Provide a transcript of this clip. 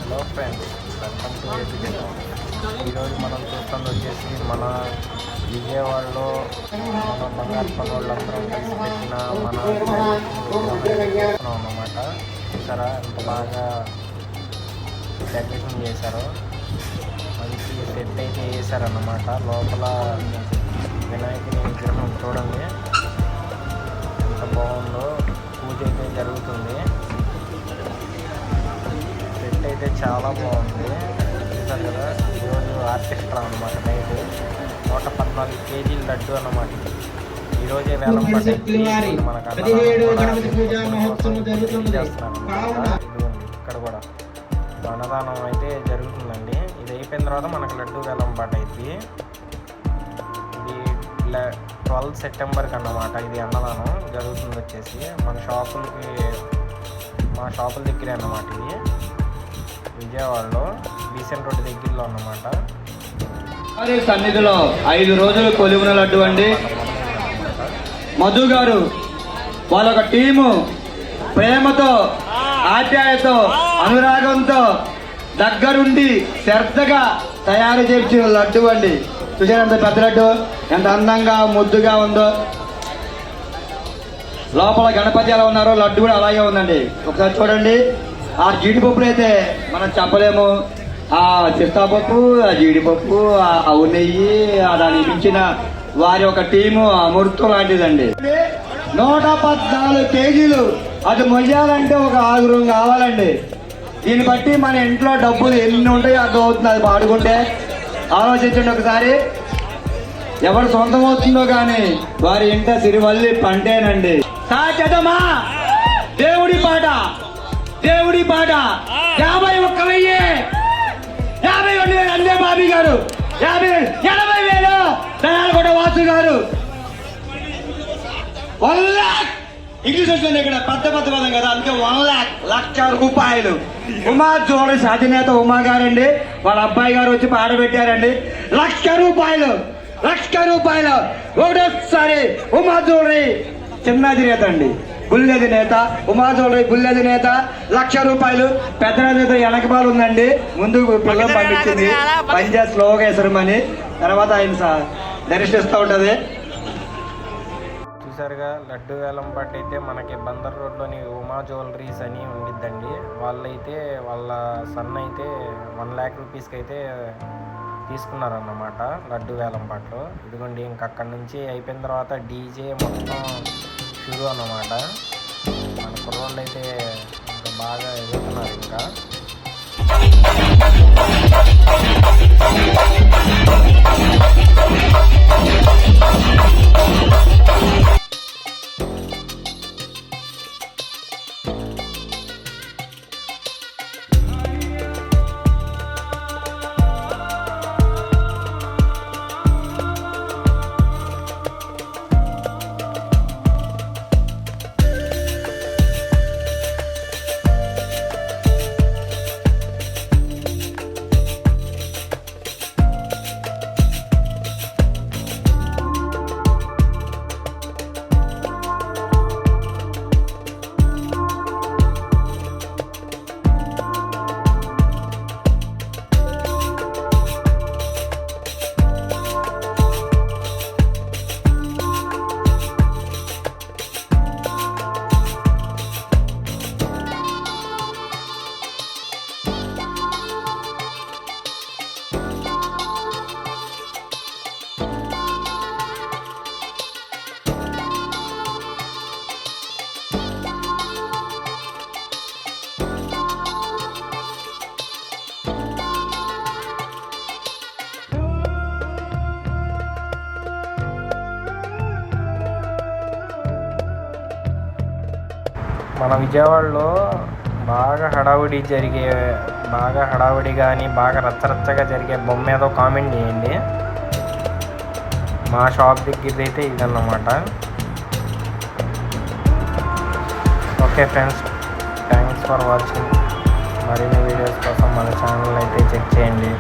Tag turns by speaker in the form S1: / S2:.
S1: Hello friends, welcome to ఏపీలో. ఈరోజు మనం చూస్తుంది వచ్చేసి మన విజయవాడలో మన బంగారు పనులందరం కలిసి పెట్టిన మన అన్నమాట. చూసారా ఎంత బాగా డెకరేషన్ చేశారో, మంచి సెట్ అయితే వేసారన్నమాట. లోపల వినాయకుని విగ్రహం చూడండి ఎంత బాగుందో. పూజ అయితే జరుగుతుంది. సెట్ అయితే చాలా బాగుంది. చూసారు కదా, ఈరోజు ఆర్కెస్ట్రా అన్నమాట. నైట్ 114 కేజీల లడ్డు అన్నమాట. ఈరోజే వేలం పట్టి మనకు ఇక్కడ కూడా అన్నదానం అయితే జరుగుతుందండి. ఇది అయిపోయిన తర్వాత మనకు లడ్డు వేలం పాట అయింది. ఇది 12 సెప్టెంబర్కి అన్నమాట. ఇది అన్నదానం జరుగుతుంది వచ్చేసి మా షాపుల దగ్గరే అన్నమాట. ఇది విజయవాడలో బీసెంట్ రోడ్ దగ్గరలో అన్నమాట.
S2: సన్నిధిలో 5 రోజులు కొలివున లడ్డు అండి. మధు గారు వాళ్ళొక టీము ప్రేమతో, ఆప్యాయతో, అనురాగంతో దగ్గరుండి శ్రద్ధగా తయారు చేసిన లడ్డు అండి. చూసారు ఎంత పెద్ద లడ్డు, ఎంత అందంగా ముద్దుగా ఉందో. లోపల గణపతి ఎలా ఉన్నారో లడ్డు కూడా అలాగే ఉందండి. ఒకసారి చూడండి. ఆ జీడిపప్పులు అయితే మనం చెప్పలేము. ఆ చిస్తాపప్పు, ఆ జీడిపప్పు, ఆ ఆవు నెయ్యి, దానికి మించిన వారి ఒక టీము అమృతం లాంటిదండి. 114 కేజీలు అది మొయ్యాలంటే ఒక 6 కావాలండి. దీన్ని బట్టి మన ఇంట్లో డబ్బులు ఎన్ని ఉంటాయో అర్థం అవుతుంది. అది పాడుకుంటే ఆలోచించండి ఒకసారి. ఎవరు సొంతం అవుతుందో కానీ వారి ఇంట సిరివల్లి పంటేనండి. సాధ్యతమా దేవుడి పాట 51,000 అందే బాబీ గారు, 80,000 దయాలకోట వాసు గారు. 1 లాక్ ఇంగ్లీష్ వచ్చింది ఇక్కడ పెద్ద పదం కదా, అందుకే 1 లాక్ ₹1,00,000. ఉమా జ్యువెలరీస్ అధినేత ఉమా గారండి. వాళ్ళ అబ్బాయి గారు వచ్చి పాట పెట్టారండి. ₹1,00,000 ఒకటోసారి ఉమా జ్యువెలరీ చిన్న అధినేత అండి, బుల్లి అధినేత. ఉమా జ్యువెలరీ బుల్లి అధినేత ₹1,00,000. పెద్ద అధినేత వెనకబాలు ఉందండి. ముందు పిల్లలు పంపించింది పనిచేసి స్లోగా వేసరమని. తర్వాత ఆయన దర్శిస్తూ ఉంటుంది.
S1: చూసారుగా, లడ్డు వేలం పాట అయితే మనకి బందర్ రోడ్లోని ఉమా జ్యువెలరీస్ అని ఉండిద్దండి. వాళ్ళైతే వాళ్ళ సన్ అయితే ₹1,00,000 అయితే తీసుకున్నారన్నమాట లడ్డు వేలం పాటలో. ఇదిగోండి, ఇంక అక్కడి నుంచి అయిపోయిన తర్వాత డీజే మొత్తం షురు అన్నమాట. మన కుర్రోళ్ళు అయితే ఇంకా బాగా ఎదుగుతున్నారు. ఇంకా మన విజయవాడలో బాగా హడావుడి కానీ బాగా రచ్చరచ్చగా జరిగే బొమ్మ ఏదో కామెంట్ చేయండి. మా షాప్ దగ్గర అయితే ఇదన్నమాట. Okay friends, thanks for watching. మరిన్ని వీడియోస్ కోసం మన ఛానల్ అయితే చెక్ చేయండి.